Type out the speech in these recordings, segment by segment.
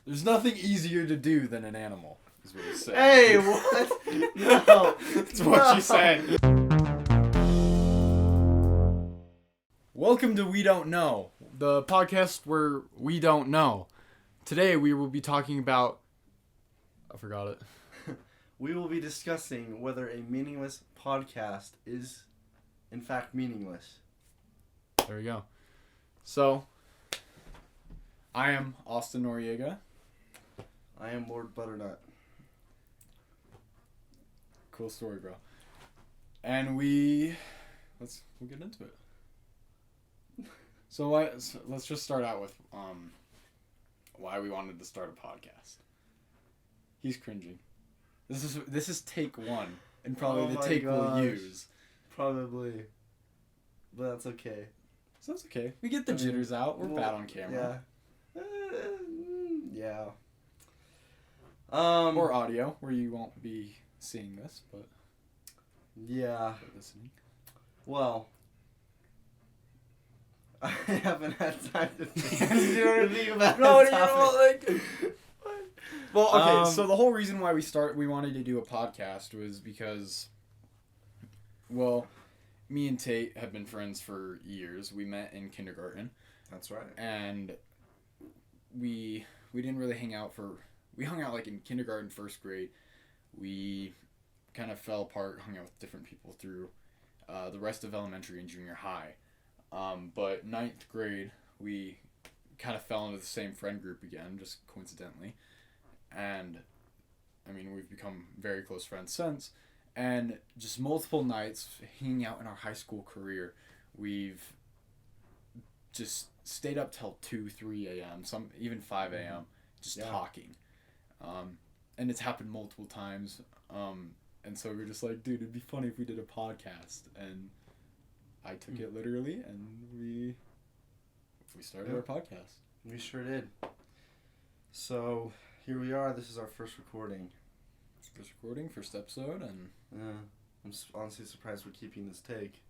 There's nothing easier to do than an animal, is what he said. Hey, what? No. That's what she said. Welcome to We Don't Know, the podcast where we don't know. Today we will be talking about... I forgot it. We will be discussing whether a meaningless podcast is, in fact, meaningless. There we go. So, I am Austin Noriega. I am Lord Butternut. Cool story, bro. And we'll get into it. So let's just start out with why we wanted to start a podcast. He's cringing. This is take one, and probably the take we'll use. Probably, but that's okay. So that's okay. We get the jitters out. We're bad on camera. Yeah. Yeah. Or audio, where you won't be seeing this, but yeah. Listening. Well, I haven't had time to think about this topic. Well, okay, so the whole reason why we wanted to do a podcast was because, well, me and Tate have been friends for years. We met in kindergarten. That's right. And we didn't really hang out we hung out like in kindergarten, first grade. We kind of fell apart, hung out with different people through the rest of elementary and junior high. But ninth grade, we kind of fell into the same friend group again, just coincidentally. And, I mean, we've become very close friends since. And just multiple nights hanging out in our high school career, we've just stayed up till 2, 3 a.m., some even 5 a.m., just talking. And it's happened multiple times. And so we were just like, dude, it'd be funny if we did a podcast. And I took it literally, and we started our podcast. We sure did. So... here we are. This is our first recording. First episode, and... I'm honestly surprised we're keeping this take.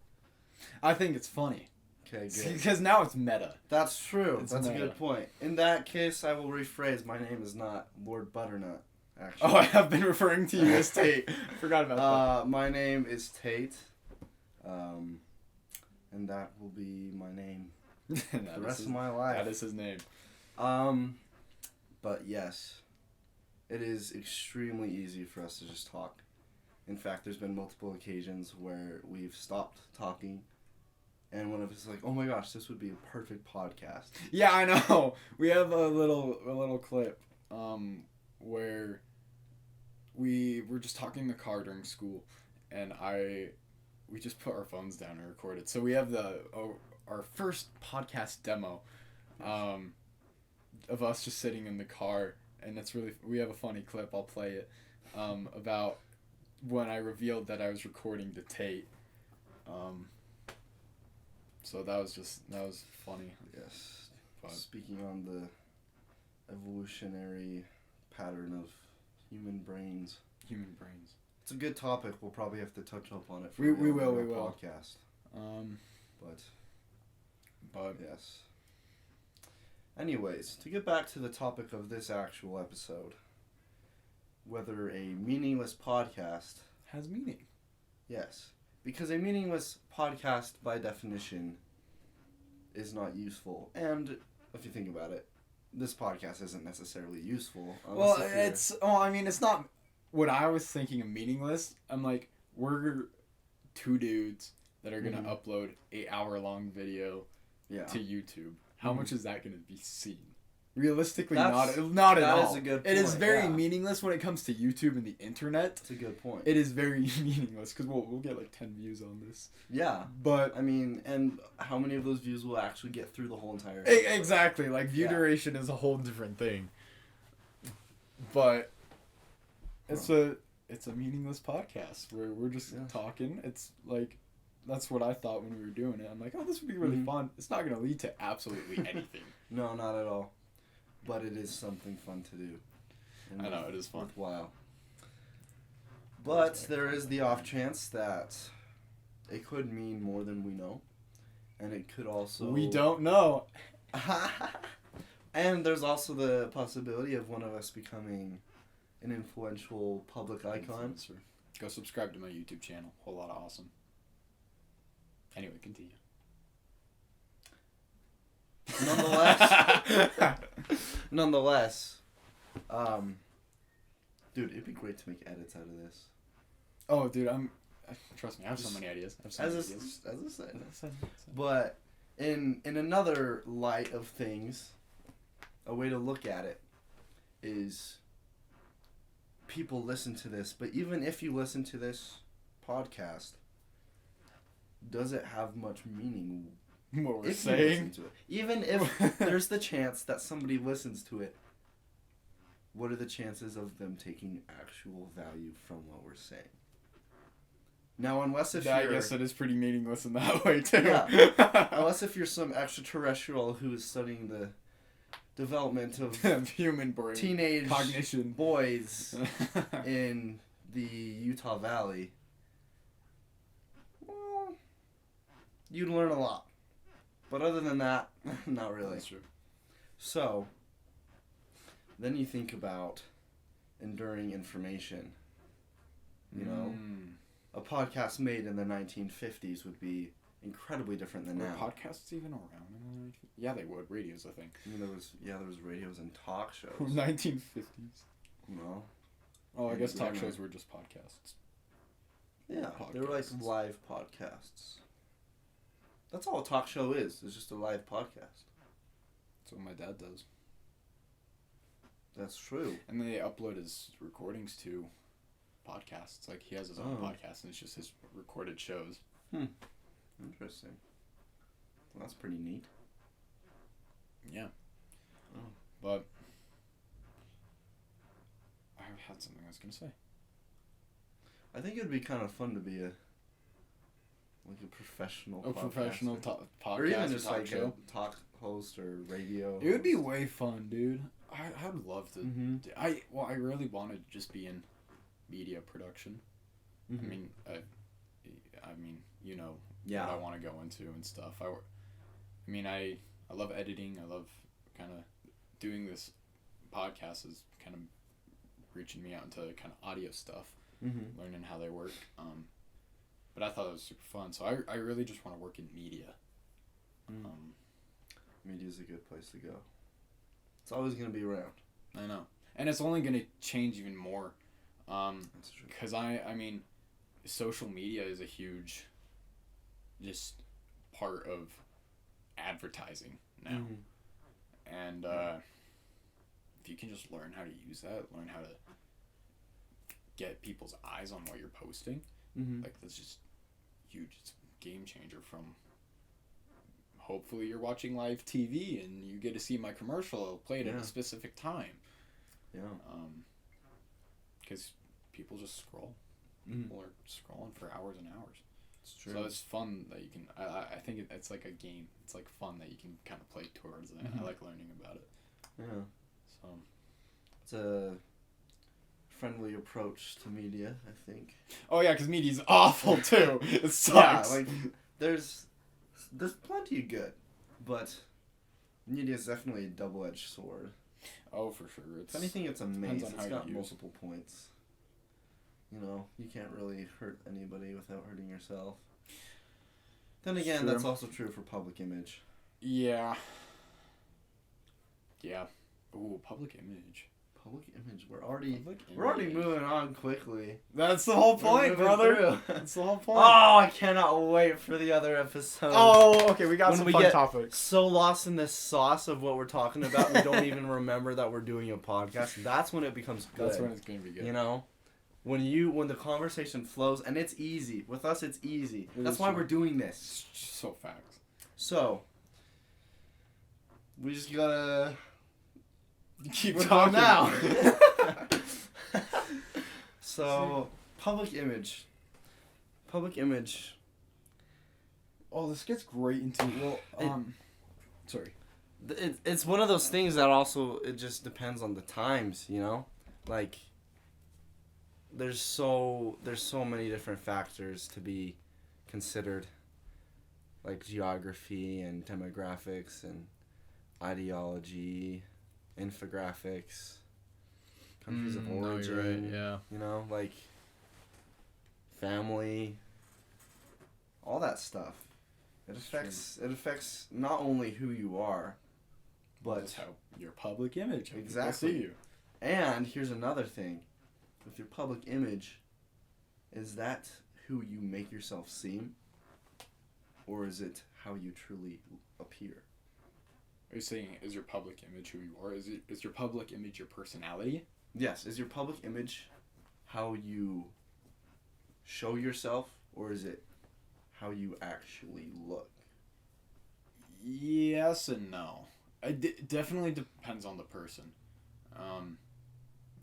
I think it's funny. Okay, good. Because now it's meta. That's true. That's meta. a good point. In that case, I will rephrase. My name is not Lord Butternut, actually. Oh, I have been referring to you as Tate. Forgot about that. My name is Tate. And that will be my name the rest of my life. That is his name. But yes... it is extremely easy for us to just talk. In fact, there's been multiple occasions where we've stopped talking, and one of us is like, "Oh my gosh, this would be a perfect podcast." Yeah, I know. We have a little clip where we were just talking in the car during school, and we just put our phones down and recorded. So we have our first podcast demo of us just sitting in the car. And that's we have a funny clip, I'll play it, about when I revealed that I was recording to Tate. So that was funny. Yes. But speaking on the evolutionary pattern of human brains. It's a good topic. We'll probably have to touch up on it for we will. podcast. But yes. Anyways, to get back to the topic of this actual episode, whether a meaningless podcast... has meaning. Yes. Because a meaningless podcast, by definition, is not useful. And, if you think about it, this podcast isn't necessarily useful. Well, it's not what I was thinking of meaningless. I'm like, we're two dudes that are going to upload 8-hour-long video to YouTube. How much is that going to be seen? Realistically, not at all. That is a good point. It is very meaningless when it comes to YouTube and the internet. That's a good point. It is very meaningless because we'll get like 10 views on this. Yeah. But I mean, and how many of those views will actually get through the whole entire Exactly. Like view duration is a whole different thing. But it's a meaningless podcast where we're just talking. It's like... that's what I thought when we were doing it. I'm like, oh, this would be really fun. It's not going to lead to absolutely anything. No, not at all. But it is something fun to do. I know, it is fun. Worthwhile. But there is the off chance that it could mean more than we know. And it could also... we don't know. And there's also the possibility of one of us becoming an influential public icon. Influencer. Go subscribe to my YouTube channel. Whole lot of awesome. Anyway, continue. Nonetheless, dude, it'd be great to make edits out of this. Oh, dude, trust me, I have so many ideas. As I said. But in another light of things, a way to look at it is people listen to this, but even if you listen to this podcast, does it have much meaning? What we're If you saying? listen to it. Even if there's the chance that somebody listens to it, what are the chances of them taking actual value from what we're saying? Now, unless if I you're... guess it is pretty meaningless in that way, too. Yeah. Unless if you're some extraterrestrial who is studying the development of human brain teenage cognition boys in the Utah Valley, well, you'd learn a lot. But other than that, not really. That's true. So, then you think about enduring information. You know, a podcast made in the 1950s would be incredibly different than now. Were podcasts even around in the 1950s? Yeah, they would. Radios, I think. I mean, there was radios and talk shows. 1950s. No. Oh, I guess talk shows were just podcasts. Yeah, they were like live podcasts. That's all a talk show is. It's just a live podcast. That's what my dad does. That's true. And they upload his recordings to podcasts. Like, he has his own podcast, and it's just his recorded shows. Interesting. Well, that's pretty neat. Yeah. But I had something I was going to say. I think it would be kind of fun to be a professional podcast, or even just talk like show. a talk host or radio. It would be way fun, dude. I'd love to. Mm-hmm. I really wanted to just be in media production. Mm-hmm. I mean, you know Yeah. what I want to go into and stuff. I love editing. I love kind of doing this podcast is kind of reaching me out into kind of audio stuff, learning how they work. But I thought it was super fun. So I really just want to work in media. Media's a good place to go. It's always going to be around. I know. And it's only going to change even more. That's true. Because I mean, social media is a huge just part of advertising now. And if you can just learn how to use that, learn how to get people's eyes on what you're posting, like, that's just huge. It's a game changer. From hopefully you're watching live TV and you get to see my commercial played at a specific time. Yeah. Because people just scroll. People are scrolling for hours and hours. It's true. So it's fun that you can. I think it's like a game. It's like fun that you can kind of play towards. And I like learning about it. Yeah. So it's a friendly approach to media, I think. Oh yeah, because media's awful too. It sucks. Yeah, like there's plenty of good, but media is definitely a double-edged sword. Oh, for sure. If anything, it's a maze. It's got use multiple points. You know, you can't really hurt anybody without hurting yourself. Then again, that's also true for public image. Yeah. Yeah. Ooh, public image. Public image. We're already moving on quickly. That's the whole point, brother. That's the whole point. Oh, I cannot wait for the other episode. Oh, okay, we got some fun topics. So lost in this sauce of what we're talking about, we don't even remember that we're doing a podcast. That's when it becomes good. That's when it's gonna be good. You know, when the conversation flows, and it's easy. With us, it's easy. That's why we're doing this. So facts. So we just gotta keep talking now. So public image. Oh, this gets great into sorry. It's one of those things that also it just depends on the times, you know, like there's so many different factors to be considered, like geography and demographics and ideology, infographics, countries of No, origin. you're right, yeah. You know, like family, all that stuff. It affects not only who you are, but Just how your public image. How people exactly. see you. And here's another thing, with your public image, is that who you make yourself seem, or is it how you truly appear? Are you saying, is your public image who you are? Is your public image your personality? Yes, is your public image how you show yourself, or is it how you actually look? Yes and no. It definitely depends on the person.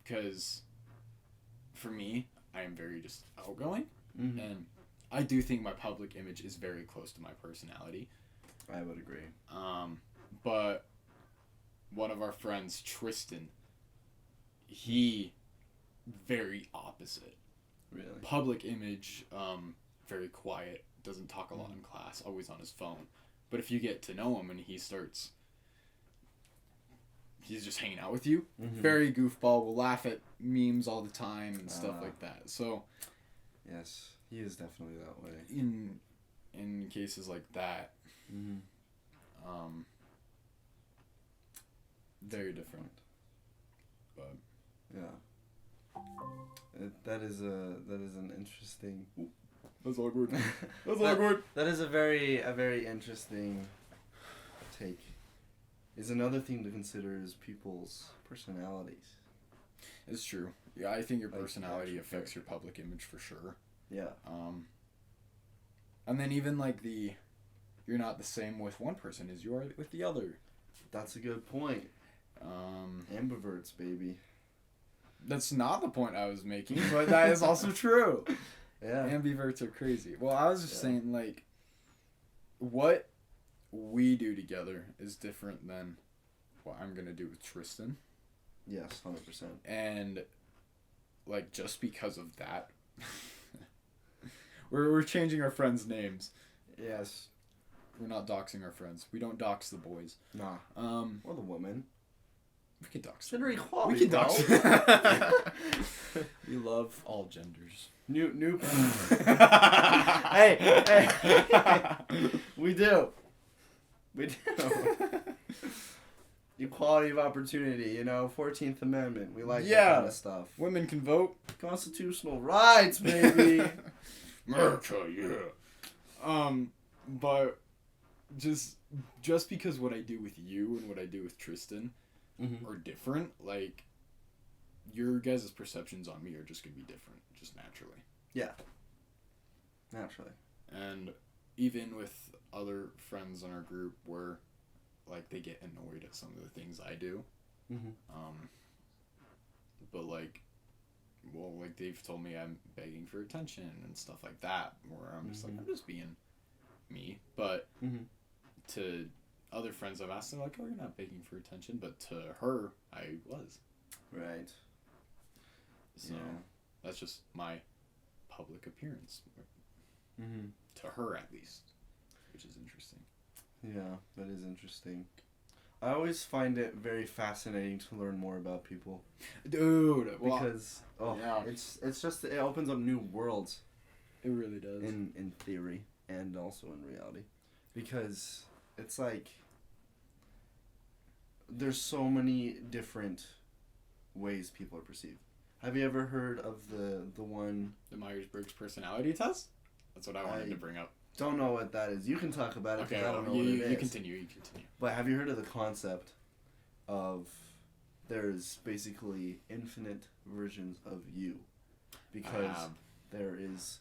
Because for me, I am very just outgoing, Mm-hmm. and I do think my public image is very close to my personality. I would agree. But one of our friends, Tristan, he very opposite. Really? Public image, very quiet, doesn't talk a lot in class, always on his phone. But if you get to know him and he's just hanging out with you, Mm-hmm. very goofball, will laugh at memes all the time and stuff like that. So Yes, he is definitely that way. in cases like that, Mm-hmm. very different. But Yeah. That is an interesting. that's awkward. That's That- awkward. That is a very interesting take. Is another thing to consider is people's personalities. It's true. Yeah, I think your Like, personality actual affects character. your public image for sure. Yeah. And then even like you're not the same with one person as you are with the other. That's a good point. Ambiverts, baby. That's not the point I was making, but that is also true. Yeah. Ambiverts are crazy. Well, I was just Yeah. saying, like, what we do together is different than what I'm going to do with Tristan. Yes, 100%. And, like, just because of that, we're changing our friends' names. Yes. We're not doxing our friends. We don't dox the boys. Nah. Or the woman. We can dox. Gender We equality, can bro. dox. We love all genders. New. hey. We do. Equality of opportunity, 14th Amendment. We like that kind of stuff. Women can vote. Constitutional rights, baby. America, yeah. But just because what I do with you and what I do with Tristan Mm-hmm. are different, like, your guys' perceptions on me are just gonna be different, just naturally. Yeah. Naturally. And even with other friends in our group where, like, they get annoyed at some of the things I do. Mm-hmm. But, like, well, like, they've told me I'm begging for attention and stuff like that, where I'm just like, I'm just being me. But to other friends I've asked, they're like, oh, you're not begging for attention. But to her, I was. Right. So that's just my public appearance. Mm-hmm. To her, at least. Which is interesting. Yeah, that is interesting. I always find it very fascinating to learn more about people. Dude! Well, Because, yeah. it's just, it opens up new worlds. It really does. In theory and also in reality, because it's like there's so many different ways people are perceived. Have you ever heard of the one? The Myers-Briggs personality test? That's what I wanted to bring up. Don't know what that is. You can talk about it. Okay, I don't know you, what it is. you continue. But have you heard of the concept of there's basically infinite versions of you, because there is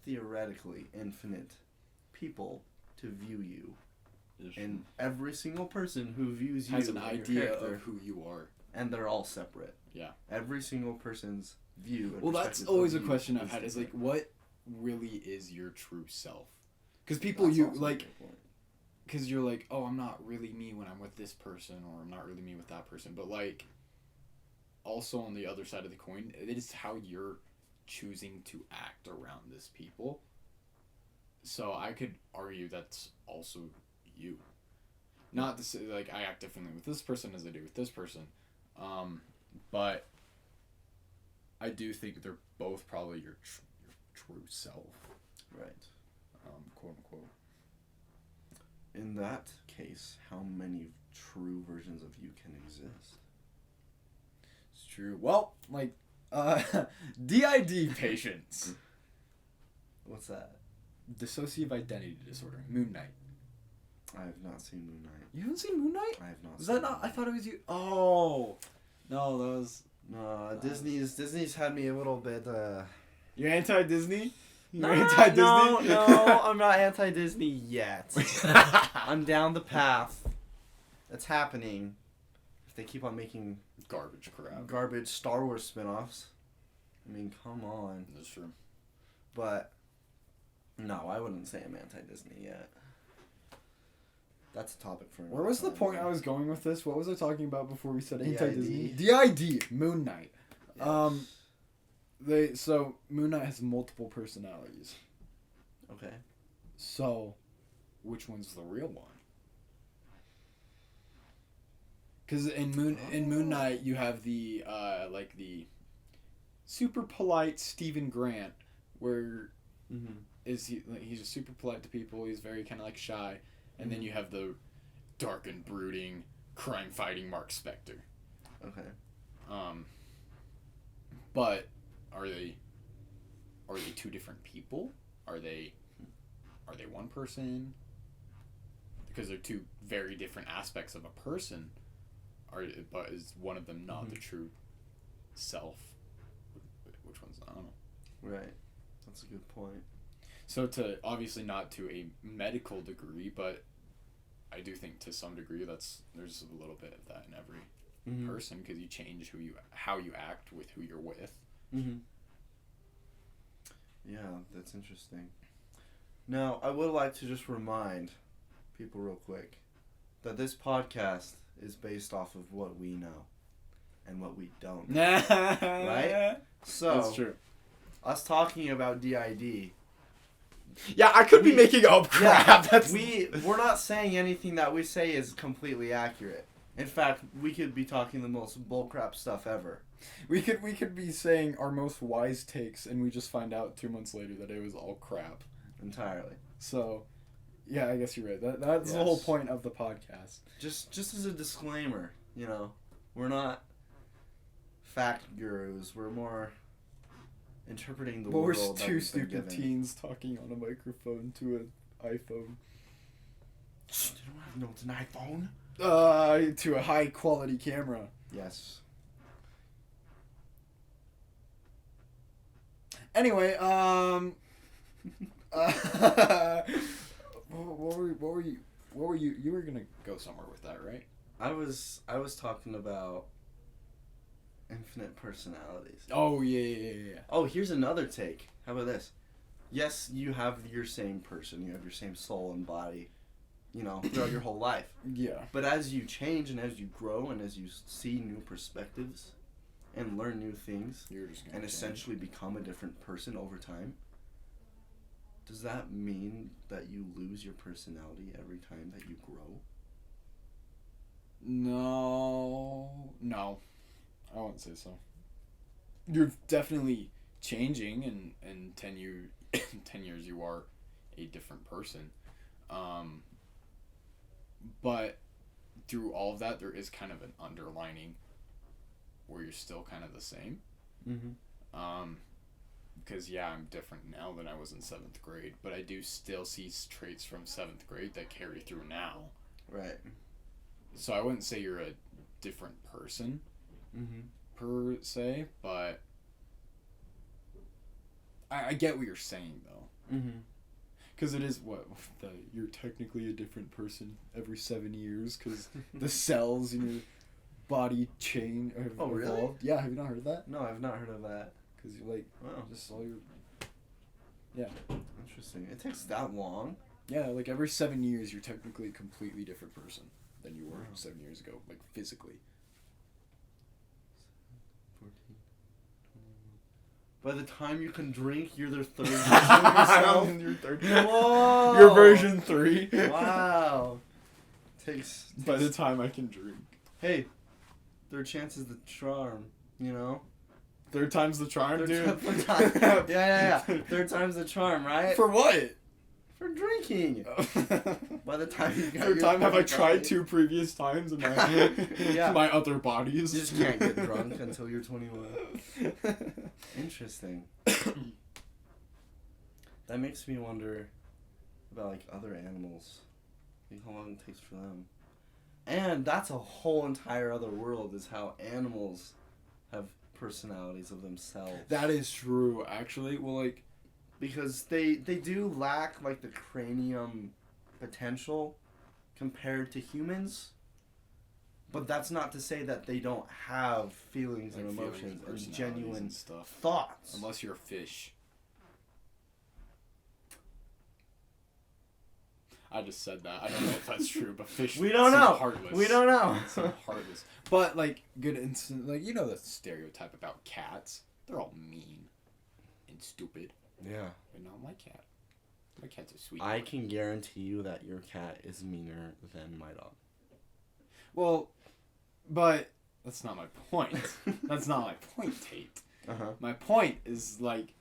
theoretically infinite people to view you, and every single person who views you has an and your idea character, of who you are. and they're all separate. Yeah. Every single person's view. And Well, that's perspective always a of you question I've had. Is like, different. what really is your true self? Because people, That's you also a like, good point. because you're like, oh, I'm not really me when I'm with this person, or I'm not really me with that person. But like, also on the other side of the coin, it is how you're choosing to act around this people. So I could argue that's also you. Not to say, like, I act differently with this person as I do with this person. But I do think they're both probably your true self. Right. Quote unquote. In that case, how many true versions of you can exist? It's true. Well, like, DID patients. What's that? Dissociative identity disorder. Moon Knight. I have not seen Moon Knight. You haven't seen Moon Knight? I have not. Was seen that not? Moon Knight. I thought it was you. Oh, no, that was. No, Disney's had me a little bit. You're anti-Disney. You're No, anti-Disney. no, I'm not anti-Disney yet. I'm down the path. It's happening. If they keep on making Garbage crap. garbage Star Wars spin-offs, I mean, come on. That's true. But no, I wouldn't say I'm anti-Disney yet. That's a topic for another Where was the time. point I was going with this? What was I talking about before we said DID. anti-Disney? DID. Moon Knight. Yes. So Moon Knight has multiple personalities. Okay. So, which one's the real one? Because in Moon Knight you have the like the super polite Stephen Grant, where he's just super polite to people. He's very kind of like shy, and then you have the dark and brooding crime fighting Mark Spector. Okay. But are they two different people? Are they one person? Because they're two very different aspects of a person. But is one of them not the true self? Which one's, I don't know. Right. That's a good point. So obviously not to a medical degree, but I do think to some degree there's a little bit of that in every person, because you change how you act with who you're with. Yeah, that's interesting. Now, I would like to just remind people real quick that this podcast is based off of what we know and what we don't know. Right? So, That's true. us talking about DID. Yeah, I could be making up crap. Yeah, we're not saying anything that we say is completely accurate. In fact, we could be talking the most bullcrap stuff ever. We could be saying our most wise takes, and we just find out 2 months later that it was all crap. Entirely. So, yeah, I guess you're right. That's the whole point of the podcast. Just as a disclaimer, we're not fact gurus. We're more interpreting the world. We're that two we've been stupid given. teens talking on a microphone to an iPhone. You don't have no, it's an iPhone. To a high quality camera. Yes. Anyway, what were you? You were gonna go somewhere with that, right? I was talking about infinite personalities. Oh yeah. Oh, here's another take. How about this? Yes, you have your same person. You have your same soul and body, throughout your whole life. Yeah. But as you change and as you grow and as you see new perspectives and learn new things You're just gonna and change. essentially become a different person over time, does that mean that you lose your personality every time that you grow? No, I wouldn't say so. You're definitely changing, and in 10 years you are a different person. But through all of that, there is kind of an underlining where you're still kind of the same. Because I'm different now than I was in 7th grade, but I do still see traits from 7th grade that carry through now. Right. So I wouldn't say you're a different person per se, but I get what you're saying though. Because it is you're technically a different person every 7 years, because the cells in your body change have evolved. Really? Yeah, have you not heard that? No, I've not heard of that. Because you Wow. just all your... Yeah. Interesting. It takes that long? Yeah, like every 7 years you're technically a completely different person than you were 7 years ago, like physically. 14, 21. By the time you can drink, you're the third version of yourself? You're third. Whoa! You're version 3. Wow. By the time I can drink. Hey, third chance is the charm, you know? Third time's the charm, dude. Yeah. Third time's the charm, right? For what? For drinking. By the time you got Third your time have I third tried body. 2 previous times in my Yeah. my other bodies. You just can't get drunk until you're 21. Interesting. That makes me wonder about like other animals. Like how long it takes for them. And that's a whole entire other world, is how animals have personalities of themselves. That is true, actually. Well, like, Because they do lack like the cranium potential compared to humans. But that's not to say that they don't have feelings and like emotions and personalities genuine and stuff. thoughts. Unless you're a fish. I just said that. I don't know if that's true, but fish We don't seem know. heartless. We don't know. Seem heartless. But, like, good instant, like, you know the stereotype about cats. They're all mean and stupid. Yeah. But not my cat. My cat's a sweet I boy. can guarantee you that your cat is meaner than my dog. Well, but that's not my point. That's not my point, Tate. Uh-huh. My point is, like,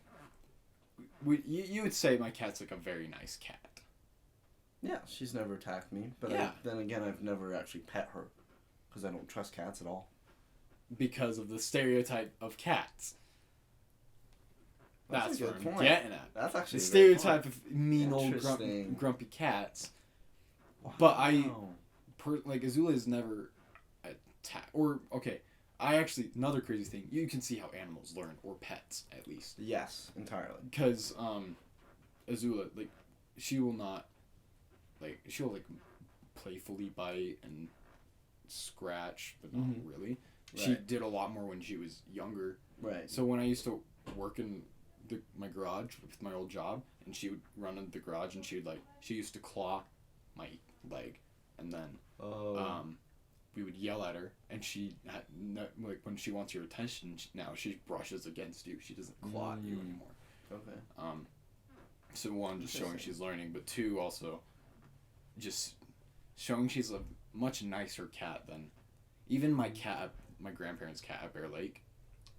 you would say my cat's, like, a very nice cat. Yeah, she's never attacked me. But Yeah. then again, I've never actually pet her. Because I don't trust cats at all. Because of the stereotype of cats. That's a what good I'm point. getting at. That's actually The a great stereotype of mean old Interesting. grumpy cats. point. But I, Wow. like, Azula is never attacked. Or, okay, I actually, another crazy thing, you can see how animals learn, or pets, at least. Yes, entirely. Because, Azula, like, she will not, like, she'll, like, playfully bite and scratch, but not really. She Right. did a lot more when she was younger. Right. So when I used to work in my garage with my old job, and she would run into the garage, and she used to claw my leg, and then we would yell at her, and she had like when she wants your attention, now she brushes against you. She doesn't claw at you anymore. Okay. So one, just showing she's learning, but two, also just showing she's a much nicer cat than even my cat, my grandparents' cat at Bear Lake.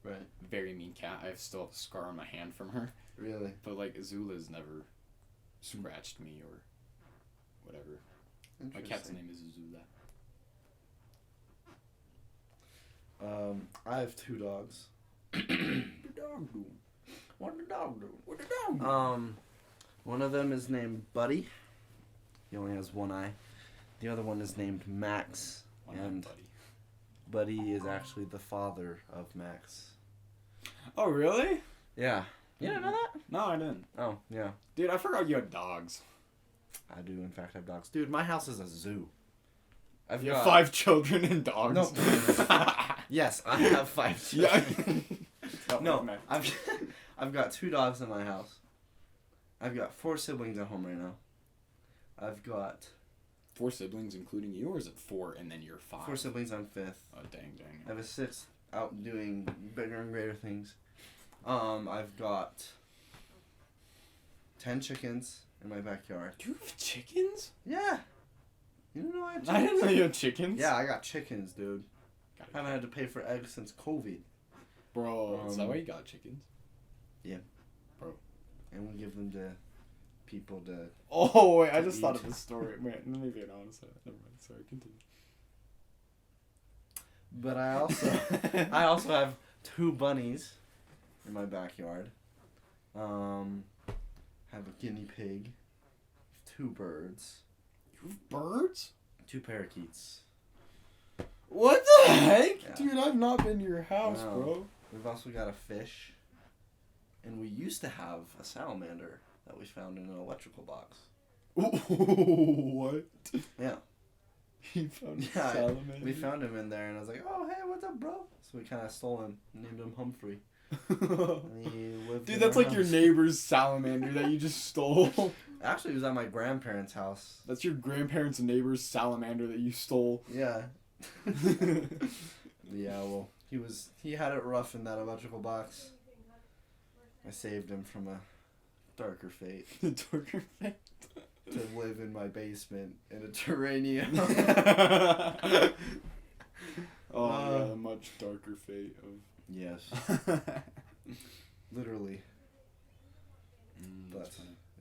Right. Very mean cat. I still have a scar on my hand from her. Really? But, like, Azula's never scratched me or whatever. My cat's name is Azula. I have 2 dogs. What the dog do? What the dog do? What the dog do? One of them is named Buddy. He only has one eye. The other one is named Max. And Buddy is actually the father of Max. Oh, really? Yeah. You didn't know that? No, I didn't. Oh, yeah. Dude, I forgot you had dogs. I do, in fact, have dogs. Dude, my house is a zoo. I've You got have 5 children and dogs. No. Yes, I have 5 children. Yeah. No, I've got 2 dogs in my house. I've got 4 siblings at home right now. I've got 4 siblings, including you, or is it 4 and then you're 5? 4 siblings. I'm 5th. Oh, dang. I have a 6th out doing bigger and greater things. I've got 10 chickens in my backyard. Do you have chickens? Yeah. You didn't know I had chickens? I didn't know you had chickens. Yeah, I got chickens, dude. Haven't had to pay for eggs since COVID. Bro, is that why you got chickens? Yeah. Bro. And we give them to people to... Oh, wait, I To just thought eat. of this story. Wait, maybe I don't want to say it. Never mind. Sorry, continue. But I also have 2 bunnies in my backyard. Have a guinea pig. 2 birds. You have birds? 2 parakeets. What the heck? Yeah. Dude, I've not been to your house, No. bro. We've also got a fish. And we used to have a salamander that we found in an electrical box. What? Yeah. He found a Yeah, salamander? we found him in there, and I was like, "Oh, hey, what's up, bro?" So we kind of stole him, named him Humphrey. And he lived Dude, in that's our like your house. neighbor's salamander that you just stole. Actually, it was at my grandparents' house. That's your grandparents' neighbor's salamander that you stole. Yeah. Yeah, well, he had it rough in that electrical box. I saved him from a darker fate. The darker fate. to live in my basement in a terrarium. A much darker fate of. Yes. Literally. But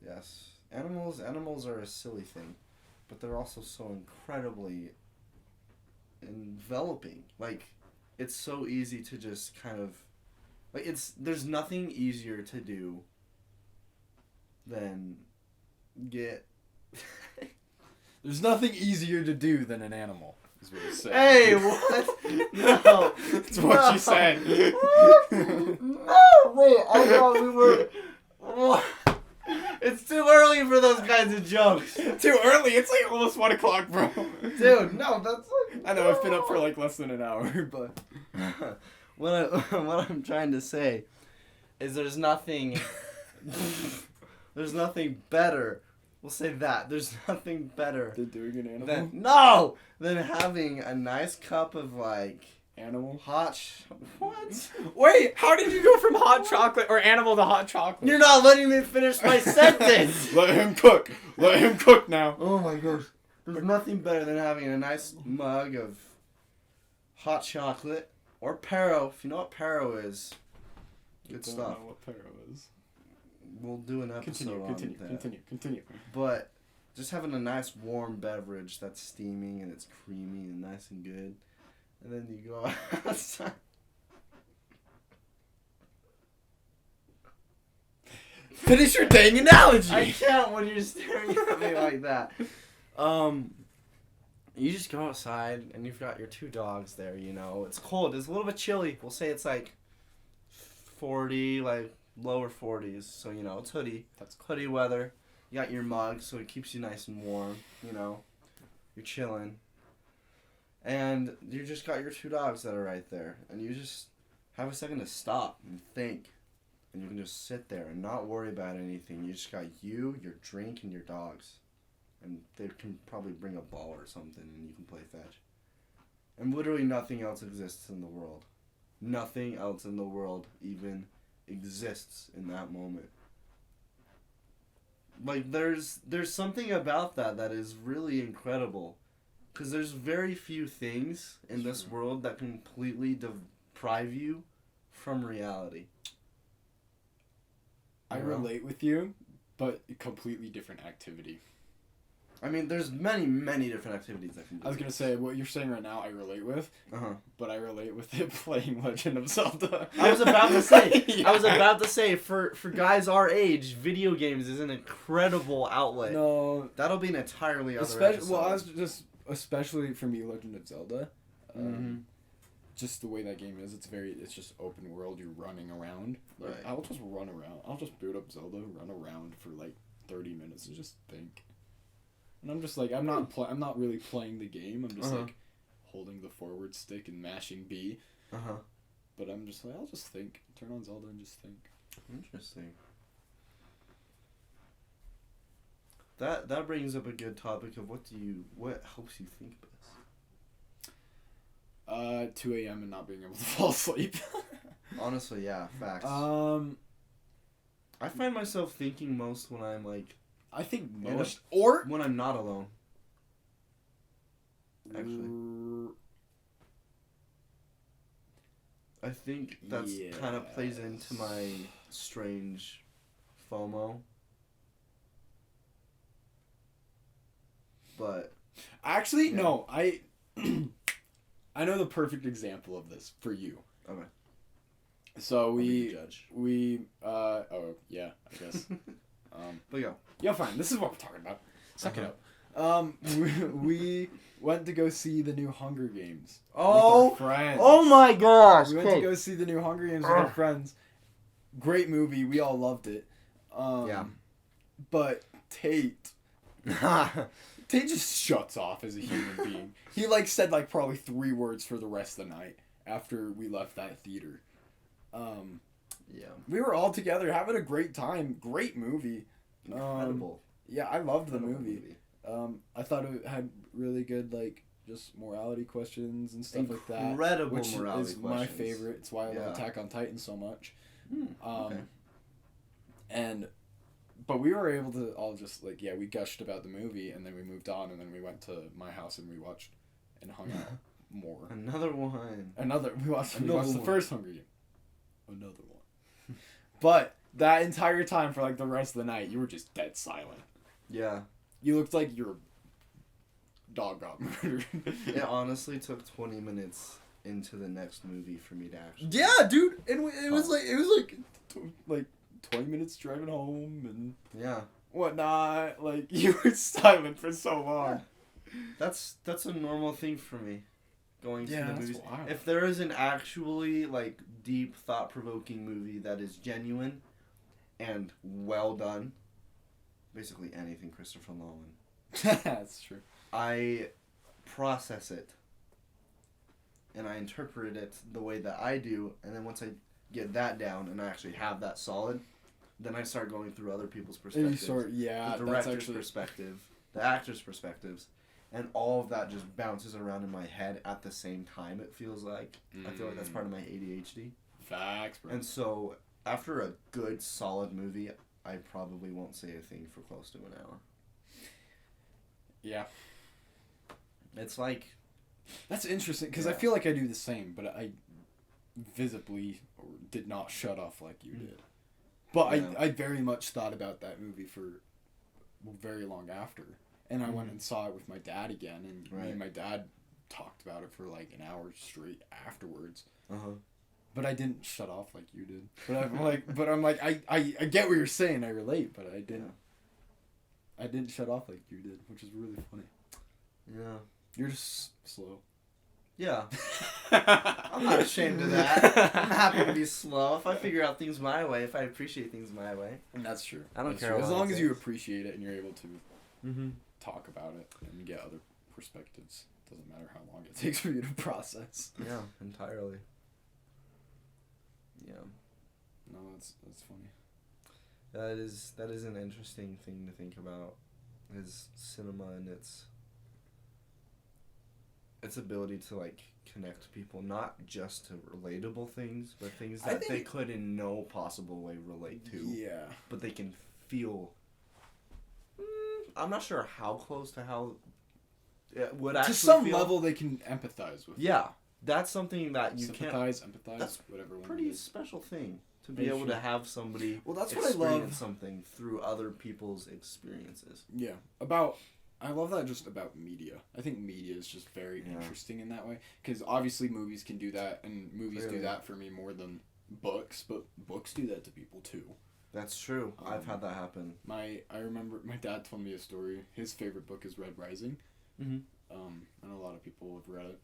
yes, animals are a silly thing, but they're also so incredibly enveloping. Like, it's so easy to just kind of, like, there's nothing easier to do than get. There's nothing easier to do than an animal. Is what you said. Hey, what? No, that's what you said. No, wait. I thought we were. What? It's too early for those kinds of jokes. Too early. It's like almost 1 o'clock, bro. Dude, no, that's like. I know I've been up for like less than an hour, but what I'm trying to say is there's nothing better. We'll say that there's nothing better than doing an animal. Than having a nice cup of like animal what? Wait, how did you go from hot chocolate or animal to hot chocolate? You're not letting me finish my sentence. Let him cook. Let him cook now. Oh my gosh. There's nothing better than having a nice mug of hot chocolate or Pero. If you know what Pero is, good stuff. I don't know what Pero is. We'll do an episode on that. Continue. But just having a nice warm beverage that's steaming and it's creamy and nice and good. And then you go outside. Finish your dang analogy. I can't when you're staring at me like that. You just go outside and you've got your 2 dogs there, you know. It's cold. It's a little bit chilly. We'll say it's like 40, like lower 40s. So, you know, it's hoodie. That's cool. Hoodie weather. You got your mug, so it keeps you nice and warm, you know. You're chilling. And you just got your 2 dogs that are right there. And you just have a second to stop and think. And you can just sit there and not worry about anything. You just got you, your drink, and your dogs. And they can probably bring a ball or something and you can play fetch. And literally nothing else exists in the world. Nothing else in the world even exists in that moment. Like, there's something about that is really incredible. Because there's very few things in this world that completely deprive you from reality. I relate with you, but completely different activity. I mean, there's many, many different activities I can do. I was going to say, what you're saying right now, I relate with. Uh-huh. But I relate with it playing Legend of Zelda. I was about to say, Yeah. for guys our age, video games is an incredible outlet. No. That'll be an entirely other episode. Well, especially for me, Legend of Zelda. Just the way that game is, it's just open world. You're running around. Like, Right. I'll just run around. I'll just boot up Zelda, run around for like 30 minutes and just think. And I'm just like, I'm not really playing the game. I'm just like holding the forward stick and mashing B. But I'm just like, I'll just think. Turn on Zelda and just think. Interesting. That brings up a good topic of what helps you think best? 2 a.m. and not being able to fall asleep. Honestly, yeah, facts. I find myself thinking most when I'm like, I think most, or when I'm not alone. Actually, I think that's kind of plays into my strange FOMO. But actually, no, I know the perfect example of this for you. Okay. So I guess. But yeah. Yeah, fine. This is what we're talking about. Suck it up. We went to go see the new Hunger Games. Oh, with our friends. Oh my gosh! We went to go see the new Hunger Games with our friends. Great movie. We all loved it. Yeah. But Tate just shuts off as a human being. He said probably 3 words for the rest of the night after we left that theater. Yeah. We were all together having a great time. Great movie. Incredible. Yeah, I loved the movie. I thought it had really good just morality questions and stuff like that. Incredible which morality is questions. my favorite. It's why I love Attack on Titan so much. Okay. And But we were able to all just like we gushed about the movie and then we moved on and then we went to my house and we watched and hung out more. Another one. We watched the one. first Hunger Game. Another one. But that entire time for like the rest of the night, you were just dead silent. Yeah. You looked like your dog got murdered. It honestly took 20 minutes into the next movie for me to actually. Yeah, dude, and it was like 20 minutes driving home and yeah, whatnot. Like you were silent for so long. That's a normal thing for me. Going to the movies. Wild. If there is an actually like deep, thought-provoking movie that is genuine and well done, basically anything Christopher Nolan. That's true. I process it and I interpret it the way that I do, and then once I get that down and I actually have that solid, then I start going through other people's perspectives. The director's perspective, the actor's perspectives, and all of that just bounces around in my head at the same time, it feels like. I feel like that's part of my ADHD. Facts, bro. And so, after a good, solid movie, I probably won't say a thing for close to an hour. Yeah. It's like... That's interesting, because I feel like I do the same, but I visibly did not shut off like you did. But I very much thought about that movie for very long after. And I went and saw it with my dad again, and me and my dad talked about it for like an hour straight afterwards. Uh-huh. But I didn't shut off like you did. But I'm like, I get what you're saying, I relate, but I didn't. I didn't shut off like you did, which is really funny. Yeah. You're just slow. Yeah. I'm not ashamed of that. I'm happy to be slow. If I figure out things my way, if I appreciate things my way. That's true. I don't care. True. As long as you appreciate it and you're able to talk about it and get other perspectives. Doesn't matter how long it takes for you to process. Yeah, entirely. Yeah. No, that's funny. That is an interesting thing to think about, is cinema and its ability to like connect people, not just to relatable things, but things that they could in no possible way relate to. Yeah. But they can feel. I'm not sure how close to how it would actually. To some feel. level, they can empathize with. Yeah, that's something that you empathize, That's whatever. a pretty special thing to be able to have somebody. Well, that's what I love. Something through other people's experiences. Yeah, I love that just about media. I think media is just very interesting in that way, because obviously movies can do that, and movies do that for me more than books, but books do that to people too. That's true. I've had that happen. I remember my dad told me a story. His favorite book is Red Rising. Mm-hmm. And a lot of people have read it.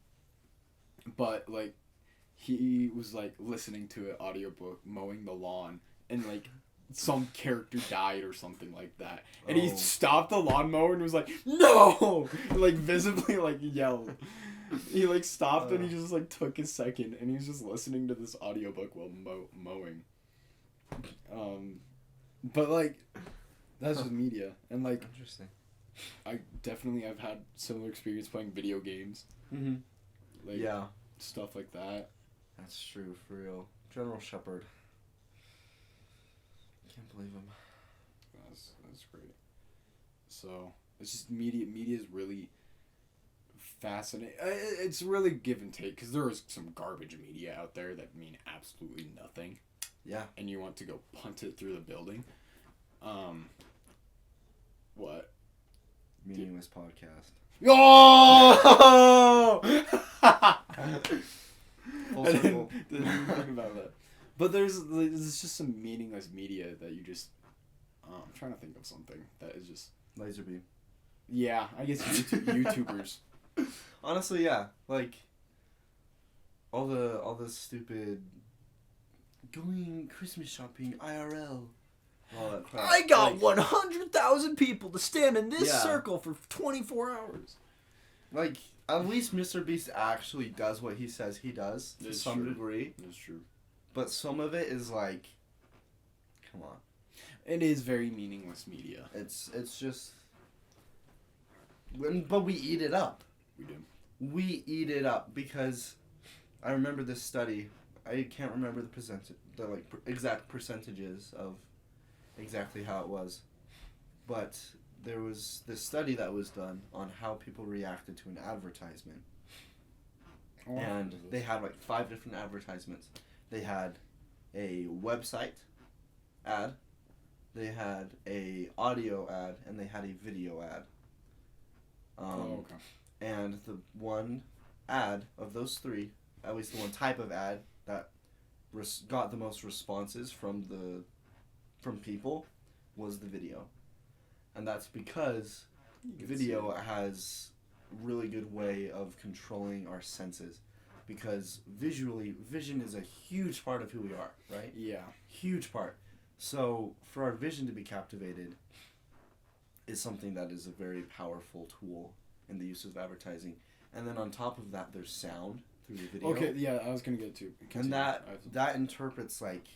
But like, he was like listening to an audiobook mowing the lawn, and like some character died or something like that, and he stopped the lawnmower and was like, "No!" and, like visibly like yelled. He like stopped and he just like took a second and he was just listening to this audiobook while mowing. But like, that's just media, and like, interesting. I've had similar experience playing video games. Mm-hmm. Like, stuff like that. That's true, for real. General Shepard. Can't believe him. That's great. So it's just media. Media is really fascinating. It's really give and take, because there is some garbage media out there that mean absolutely nothing. Yeah. And you want to go punt it through the building. What? Meaningless podcast. Oh! Full I circle. didn't think about that. But there's just some meaningless media that you just... I'm trying to think of something that is just... Laserbeam. Yeah, I guess YouTubers. Honestly, yeah. Like, all the stupid... Going Christmas shopping IRL. All that crap. I got 100,000 people to stand in this circle for 24 hours. Like, at least Mr. Beast actually does what he says he does to some degree. That's true. But some of it is like, come on. It is very meaningless media. It's just... But we eat it up. We do. We eat it up because I remember this study. I can't remember the exact percentages of exactly how it was. But there was this study that was done on how people reacted to an advertisement. Oh, And they had like 5 different advertisements. They had a website ad, they had a audio ad, and they had a video ad. okay. And the one ad of those 3, at least the one type of ad that got the most responses from people, was the video. And that's because video has really good way of controlling our senses, because vision is a huge part of who we are, right? Yeah. Huge part. So for our vision to be captivated is something that is a very powerful tool in the use of advertising. And then on top of that, there's sound through the video. Okay, yeah, I was gonna get to. And that interprets like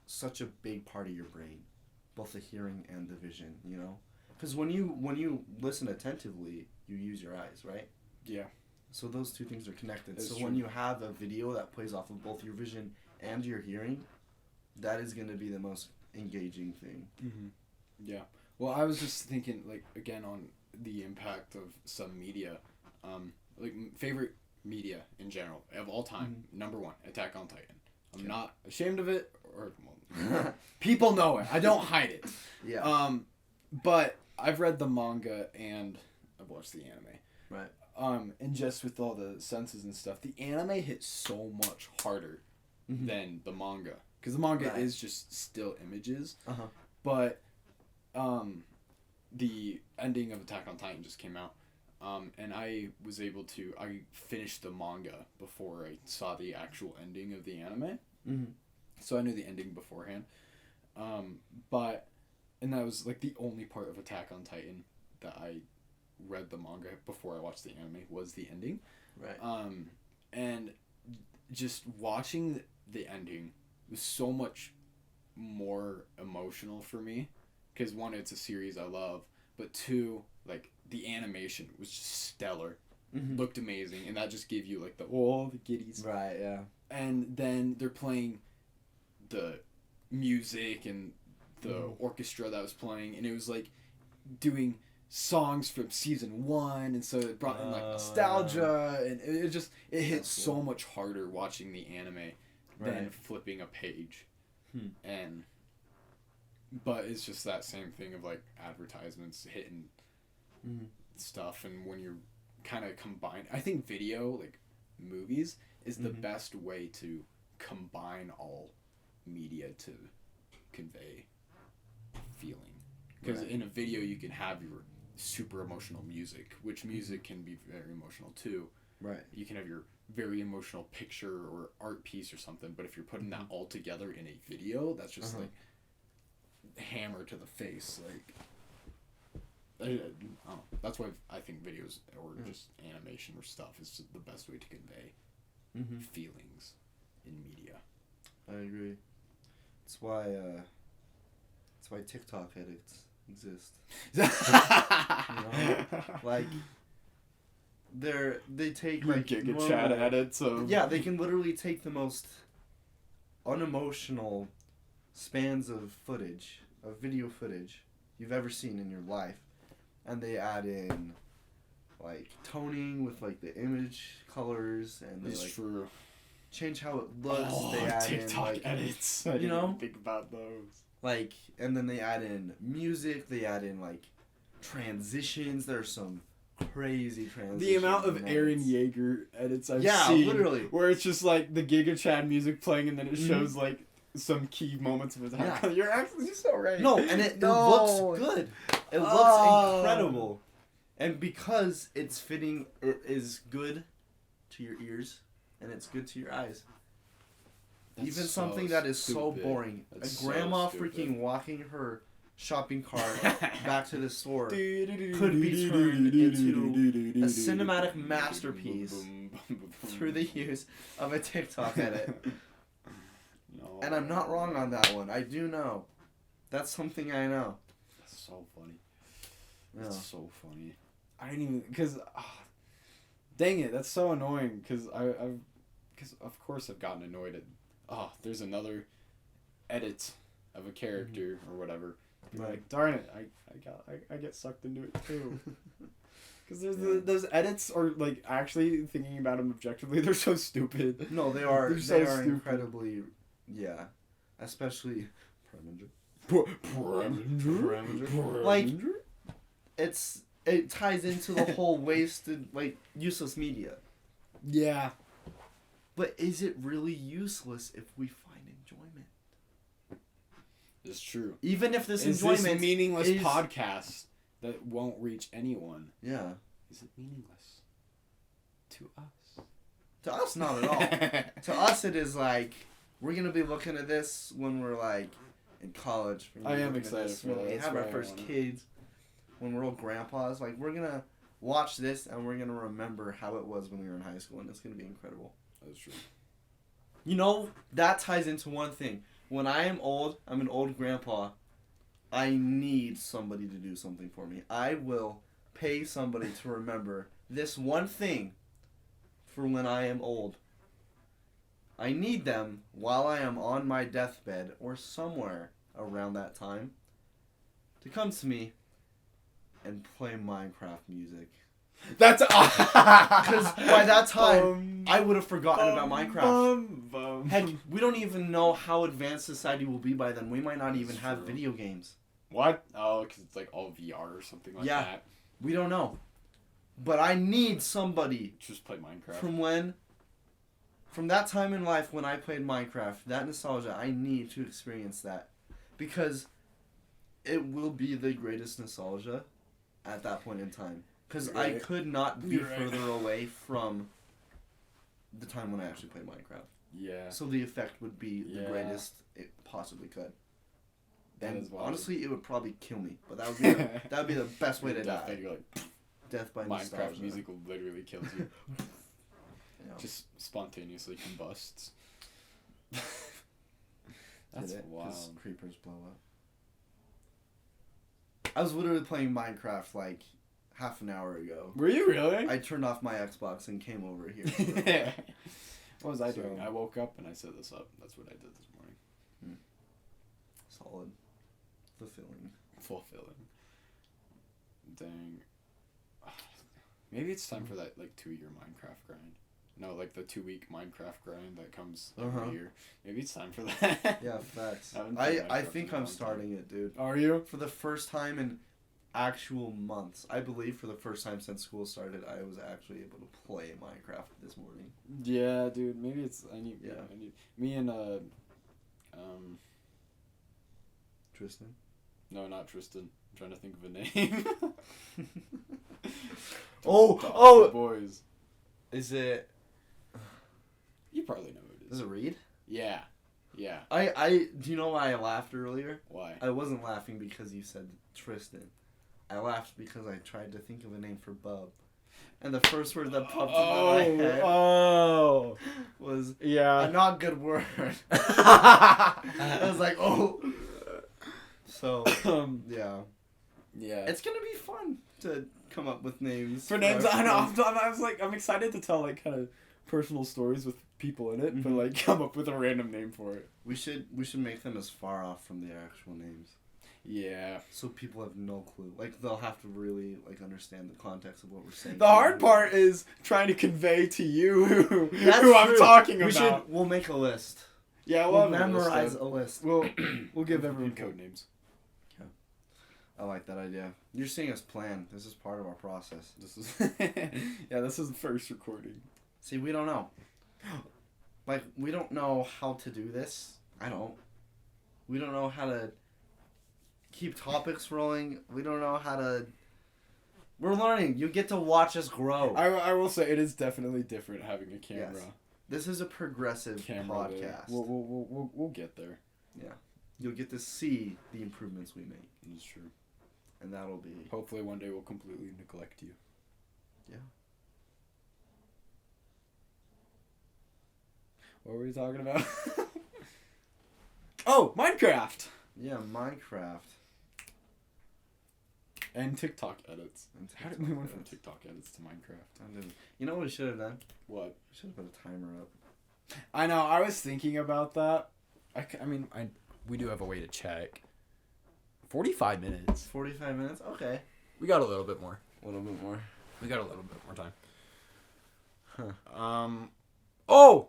such a big part of your brain, both the hearing and the vision, you know? Because when you listen attentively, you use your eyes, right? Yeah. So those 2 things are connected. That's so true. when you have a video that plays off of both your vision and your hearing, that is going to be the most engaging thing. Mm-hmm. Yeah. Well, I was just thinking, like, again, on the impact of some media. Like, favorite media in general, of all time, number 1, Attack on Titan. I'm not ashamed of it, or, well, people know it. I don't hide it. Yeah. But I've read the manga and I've watched the anime. Right. And just with all the senses and stuff, the anime hits so much harder than the manga. Because the manga is just still images. Uh-huh. But the ending of Attack on Titan just came out. And I finished the manga before I saw the actual ending of the anime. Mm-hmm. So I knew the ending beforehand. And that was like the only part of Attack on Titan that I read the manga before I watched the anime was the ending. Right. And just watching the ending was so much more emotional for me, because 1, it's a series I love, but 2, like, the animation was just stellar. Looked amazing, and that just gave you like the giddies. Right, yeah. And then they're playing the music and the orchestra that was playing, and it was like doing songs from season 1, and so it brought in like nostalgia, and it hit so much harder watching the anime than flipping a page. But it's just that same thing of like advertisements hitting stuff, and when you're kind of combined, I think video, like movies, is the best way to combine all media to convey feeling. Because in a video you can have your super emotional music, which music can be very emotional too. Right. You can have your very emotional picture or art piece or something, but if you're putting that all together in a video, that's just like hammer to the face. Like, I don't know. That's why I think videos or just animation or stuff is the best way to convey feelings in media. I agree. That's why TikTok edits exist. Like they take like Giga Chat edits of they can literally take the most unemotional spans of video footage you've ever seen in your life, and they add in like toning with like the image colors, and they like change how it looks. They add TikTok in like edits. I you know, didn't think about those. Like, and then they add in music. They add in like transitions. There's some crazy transitions. The amount of Aaron Yeager edits I've seen, literally, where it's just like the Giga Chad music playing, and then it shows like some key moments of Attack. Yeah. You're actually so right. No, and it looks good. It looks incredible, and because it's fitting, it is good to your ears, and it's good to your eyes. That's Even so something that is so stupid. boring. That's a grandma so stupid. freaking walking her shopping cart back to the store could could be turned into a cinematic masterpiece through the use of a TikTok edit. No. And I'm not wrong on that one. I do know. That's something I know. That's so funny. Yeah. That's so funny. I didn't even, because, dang it, that's so annoying, because because of course I've gotten annoyed at, there's another edit of a character or whatever, You're Right. like, darn it, I get sucked into it too. Because there's those edits, or like actually thinking about them objectively, they're so stupid. No, they are. They're so They are stupid. incredibly. Yeah, especially. Preminger. Like, it ties into the whole wasted, like, useless media. Yeah. But is it really useless if we find enjoyment? It's true. Even if this Is enjoyment this meaningless is... podcast that won't reach anyone? Yeah. Is it meaningless to us? To us, not at all. To us, it is like, we're going to be looking at this when we're, like, in college. I am excited for when that. we That's have our why I first wanna- kids. When we're old grandpas. Like, we're going to watch this and we're going to remember how it was when we were in high school. And it's going to be incredible. That's true. You know, that ties into one thing. When I am old, I'm an old grandpa, I need somebody to do something for me. I will pay somebody to remember this one thing for when I am old. I need them while I am on my deathbed or somewhere around that time to come to me and play Minecraft music. That's Because by that time, I would have forgotten about Minecraft. Heck, we don't even know how advanced society will be by then. We might not even have true. video games. What? Oh, because it's like all VR or something like Yeah. that. We don't know. But I need somebody Just play Minecraft. from that time in life when I played Minecraft, that nostalgia, I need to experience that. Because it will be the greatest nostalgia at that point in time. Because I Right. could not be You're right. further away from the time when I actually played Minecraft. Yeah. So the effect would be the Yeah. greatest it possibly could. That And is wild. honestly, it would probably kill me. But that would be that would be the best way to die. You're like, Death by Minecraft nostalgia. music will literally kill you. Yeah. Just spontaneously combusts. That's Did it? 'Cause wild. creepers blow up. I was literally playing Minecraft like half an hour ago. Were you really? I turned off my Xbox and came over here. What was I doing? So- I woke up and I set this up. That's what I did this morning. Solid. Fulfilling. Fulfilling. Dang. Maybe it's time for that like 2-year Minecraft grind. No, like the 2-week Minecraft grind that comes every year. Maybe it's time for that. Yeah, facts. I haven't played I Minecraft think in a I'm long starting it, dude. Are you? For the first time in actual months. I believe for the first time since school started, I was actually able to play Minecraft this morning. Yeah, dude. Maybe it's I need. Yeah. I need me and Tristan? No, not Tristan. I'm trying to think of a name. Oh! Boys. Is it... You probably know who it Is is. it Reed? Yeah. Yeah. Do you know why I laughed earlier? Why? I wasn't laughing because you said Tristan. I laughed because I tried to think of a name for Bub. And the first word that popped into my head was Yeah. a not good word. I was like, oh. So, yeah. Yeah. It's going to be fun to come up with names. For names, our I know. friends. I'm excited to tell like kind of personal stories with people in it, but Mhm. like come up with a random name for it. We should make them as far off from their actual names. Yeah. So people have no clue. Like, they'll have to really, like, understand the context of what we're saying. The hard part is trying to convey to you who That's I'm true. talking about. We'll make a list. Yeah, We'll have a list memorize of- a list. We'll give Of everyone people. code names. I like that idea. You're seeing us plan. This is part of our process. This is this is the first recording. See, we don't know. Like, we don't know how to do this. I don't. We don't know how to keep topics rolling. We don't know how to... We're learning. You get to watch us grow. I will say it is definitely different having a camera. Yes. This is a progressive Camera there. podcast. We'll get there. You'll get to see the improvements we make. It's true. And that'll be... Hopefully one day we'll completely neglect you. Yeah. What were we talking about? Oh, Minecraft! Yeah, Minecraft. And TikTok edits. And How did TikTok we went from edits. TikTok edits to Minecraft? I didn't. You know what we should have done? What? We should have put a timer up. I know, I was thinking about that. We do have a way to check 45 minutes. 45 minutes? Okay. We got a little bit more. A little bit more. We got a little bit more time. Huh. Oh!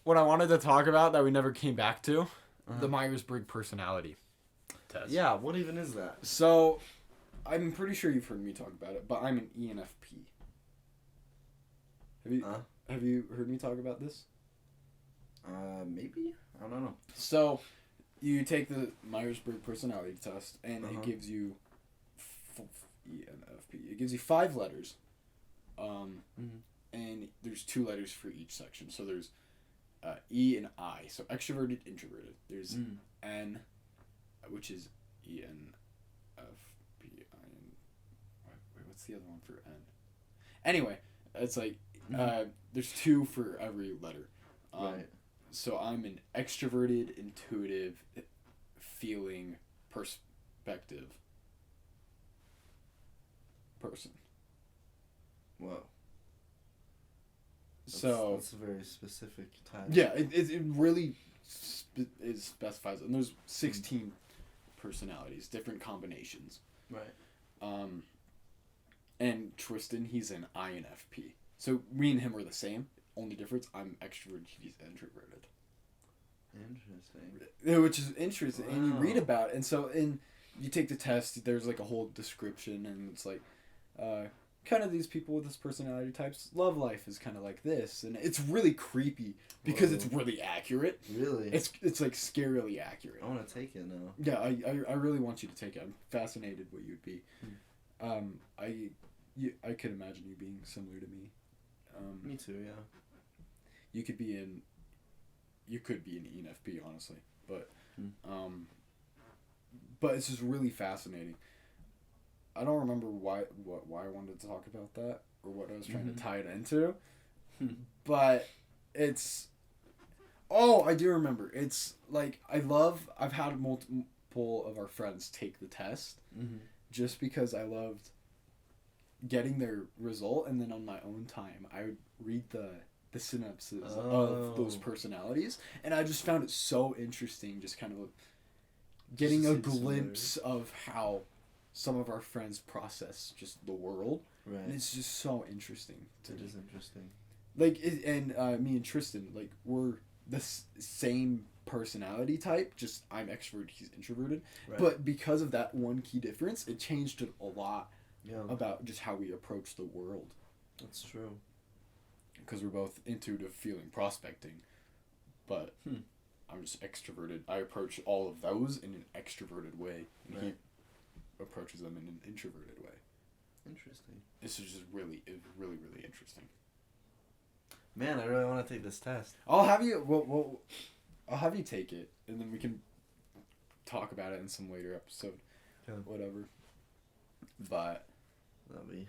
What I wanted to talk about that we never came back to, the Myers-Briggs personality test. Yeah, what even is that? So, I'm pretty sure you've heard me talk about it, but I'm an ENFP. Have you heard me talk about this? Maybe? I don't know. So, you take the Myers-Briggs personality test, and it gives you ENFP. It gives you 5 letters, and there's 2 letters for each section. So there's E and I. So extroverted, introverted. There's N, which is ENFP. Wait, what's the other one for N? Anyway, it's like there's 2 for every letter. Right. So I'm an extroverted, intuitive, feeling, perspective person. Whoa. That's a very specific type. Yeah, it really specifies it. And there's 16 personalities, different combinations. Right. And Tristan, he's an INFP. So me and him are the same. Only difference, I'm extroverted, he's introverted. Interesting. Which is interesting. Wow. And you read about it. And so you take the test, there's like a whole description, and it's like, kind of these people with this personality types, love life is kind of like this. And it's really creepy because it's really accurate. Really? It's like scarily accurate. I want to take it now. Yeah, I really want you to take it. I'm fascinated what you'd be. I could imagine you being similar to me. Me too, yeah. You could be an ENFP, honestly, but it's just really fascinating. I don't remember why I wanted to talk about that or what I was trying to tie it into, but I do remember. It's like I've had multiple of our friends take the test just because I loved getting their result, and then on my own time I would read the synapses of those personalities, and I just found it so interesting, just kind of getting a glimpse of how some of our friends process just the world. Right. And it's just so interesting to me. It is interesting. Like, me and Tristan, like, we're the same personality type, just I'm extroverted, he's introverted. Right. But because of that one key difference, it changed a lot about just how we approach the world. That's true. Because we're both intuitive, feeling, prospecting, but I'm just extroverted. I approach all of those in an extroverted way, and he approaches them in an introverted way. Interesting. This is just really, really, really interesting. Man, I really want to take this test. I'll have you. I'll have you take it, and then we can talk about it in some later episode. Yeah. Whatever. But that'd be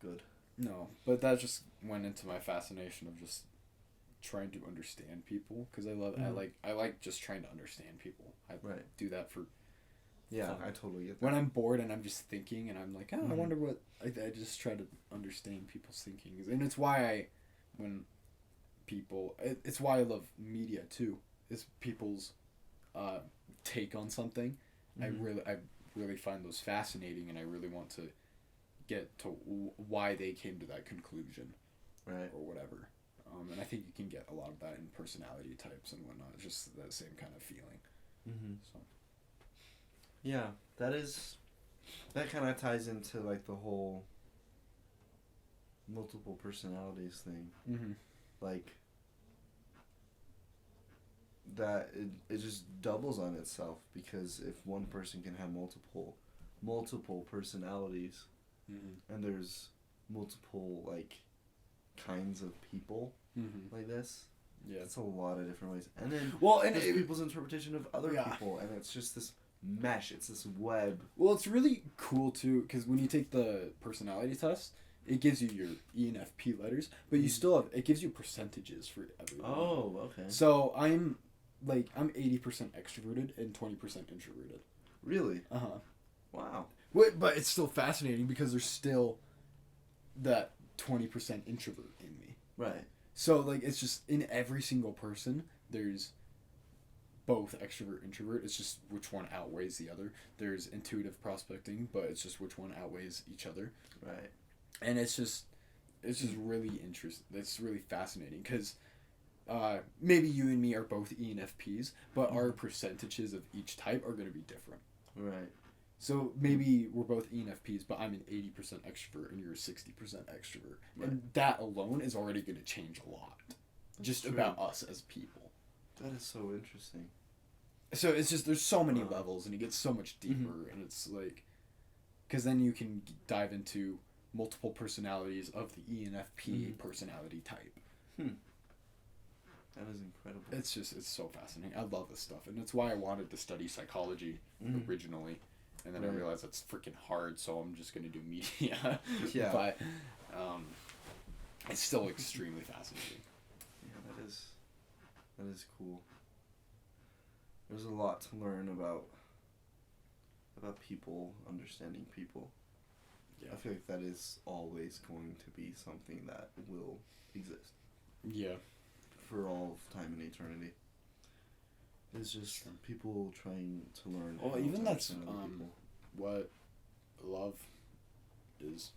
good. No, but that just went into my fascination of just trying to understand people, because I like just trying to understand people. I do that for fun. I totally get that. When I'm bored and I'm just thinking and I'm like, I wonder what I just try to understand people's thinking, and it's why it's why I love media too. It's people's take on something. I really find those fascinating, and I really want to get to why they came to that conclusion, right, or whatever. And I think you can get a lot of that in personality types and whatnot. Just that same kind of feeling. So. Yeah, that kind of ties into like the whole multiple personalities thing. Like that it just doubles on itself, because if one person can have multiple personalities, and there's multiple like kinds of people like this, it's a lot of different ways, and then there's people's interpretation of other people, and it's just this mesh, it's this web. Well, it's really cool too, because when you take the personality test, it gives you your ENFP letters, but you still it gives you percentages for everyone. Oh, okay. So I'm 80% extroverted and 20% introverted. Really? Wow. But it's still fascinating, because there's still that 20% introvert in me. Right. So it's just in every single person there's both extrovert introvert. It's just which one outweighs the other. There's intuitive prospecting, but it's just which one outweighs each other. Right. And it's just really interesting. It's really fascinating because maybe you and me are both ENFPs, but our percentages of each type are going to be different. Right. So maybe we're both ENFPs, but I'm an 80% extrovert and you're a 60% extrovert. Right. And that alone is already going to change a lot. That's just true. About us as people. That is so interesting. So it's just, there's so many levels and it gets so much deeper and it's like, because then you can dive into multiple personalities of the ENFP personality type. That is incredible. It's so fascinating. I love this stuff. And it's why I wanted to study psychology originally. And then I realized that's freaking hard, so I'm just going to do media. Yeah. But it's still extremely fascinating. Yeah, that is cool. There's a lot to learn about people, understanding people. Yeah. I feel like that is always going to be something that will exist. Yeah. For all of time and eternity. It's just people trying to learn. Well, even that's what love is.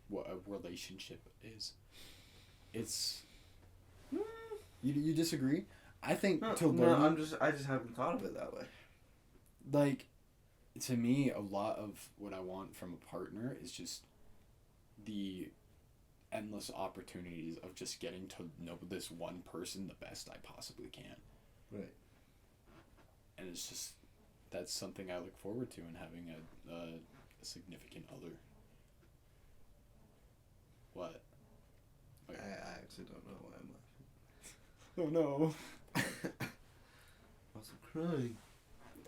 What a relationship is. It's. You disagree? I think to learn. I just haven't thought of it that way. Like, to me, a lot of what I want from a partner is just the endless opportunities of just getting to know this one person the best I possibly can. Right. And it's just, that's something I look forward to in having a significant other. What? Okay. I actually don't know why I'm laughing. Oh no. I'm crying.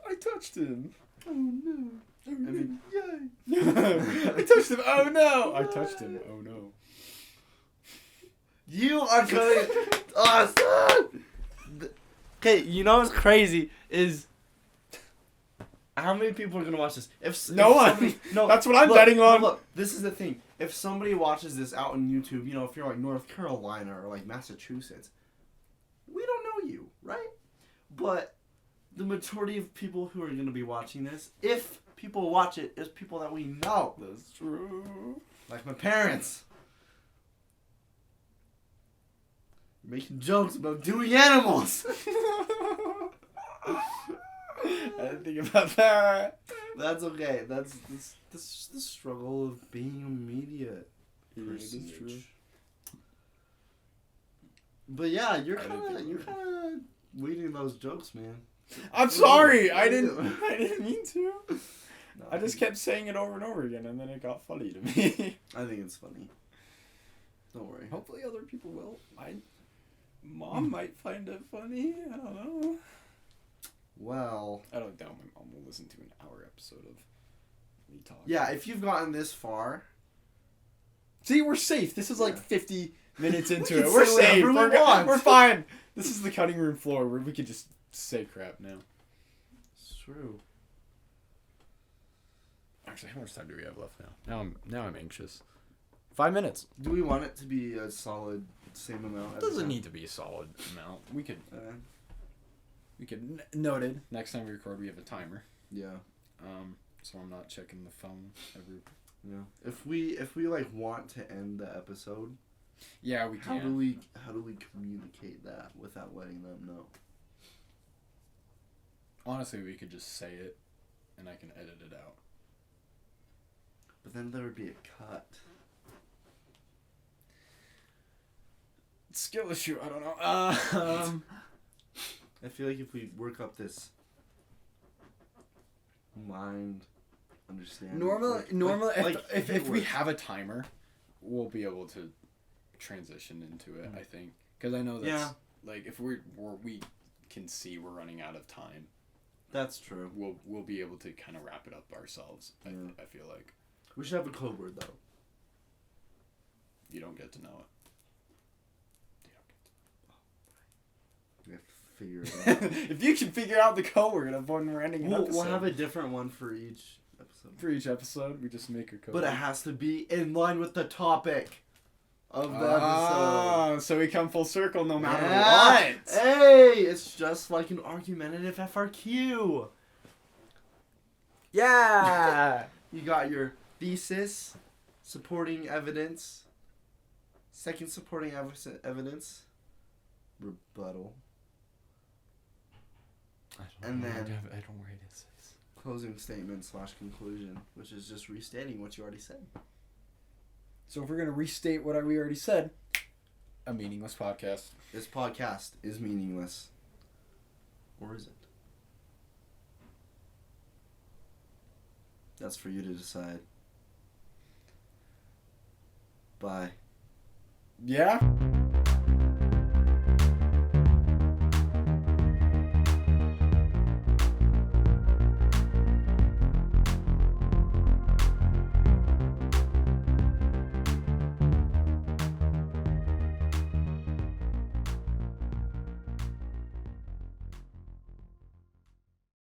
I touched him. Oh no. I mean, yay. I touched him. Oh no. I touched him. Oh no. You are going Austin! Okay, you know what's crazy is how many people are gonna watch this? If no one. Somebody, no, that's what I'm betting on. Look, this is the thing. If somebody watches this out on YouTube, you know, if you're like North Carolina or like Massachusetts, we don't know you, right? But the majority of people who are gonna be watching this, if people watch it, is people that we know. That's true. Like my parents. Making jokes about doing animals. I didn't think about that. That's okay. That's the struggle of being a media person. It is true. But yeah, you're kind of reading those jokes, man. I'm sorry. I didn't mean to. No, I just kept saying it over and over again, and then it got funny to me. I think it's funny. Don't worry. Hopefully, other people will. Mom might find it funny. I don't know. Well, I don't doubt my mom will listen to an hour episode of me talking. Yeah, if you've gotten this far. See, we're safe. This is like 50 minutes into it. We're safe. We're fine. This is the cutting room floor where we could just say crap now. It's true. Actually, how much time do we have left now? Now I'm anxious. 5 minutes. Do we want it to be a solid same amount? It doesn't need to be a solid amount. We could noted. Next time we record, we have a timer. Yeah. So I'm not checking the phone every. Yeah. If we like want to end the episode. Yeah, we can. How do we communicate that without letting them know? Honestly, we could just say it, and I can edit it out. But then there would be a cut. Skill issue. I don't know. I feel like if we work up this mind understanding. Normally, if we have a timer, we'll be able to transition into it. I think because I know that's like if we can see we're running out of time. That's true. We'll be able to kind of wrap it up ourselves. I feel like we should have a code word though. You don't get to know it. We have to figure it out. If you can figure out the code word of when we're ending an episode. We'll have a different one for each episode. For each episode, we just make a code But it has to be in line with the topic. of the episode. So we come full circle no matter Yeah. what. Hey, it's just like an argumentative FRQ. Yeah. You got your thesis, supporting evidence, second supporting evidence, rebuttal, and then I don't know where it is. closing statement / conclusion, which is just restating what you already said. So if we're gonna restate what we already said, a meaningless podcast. This podcast is meaningless. Or is it? That's for you to decide. Bye. Yeah.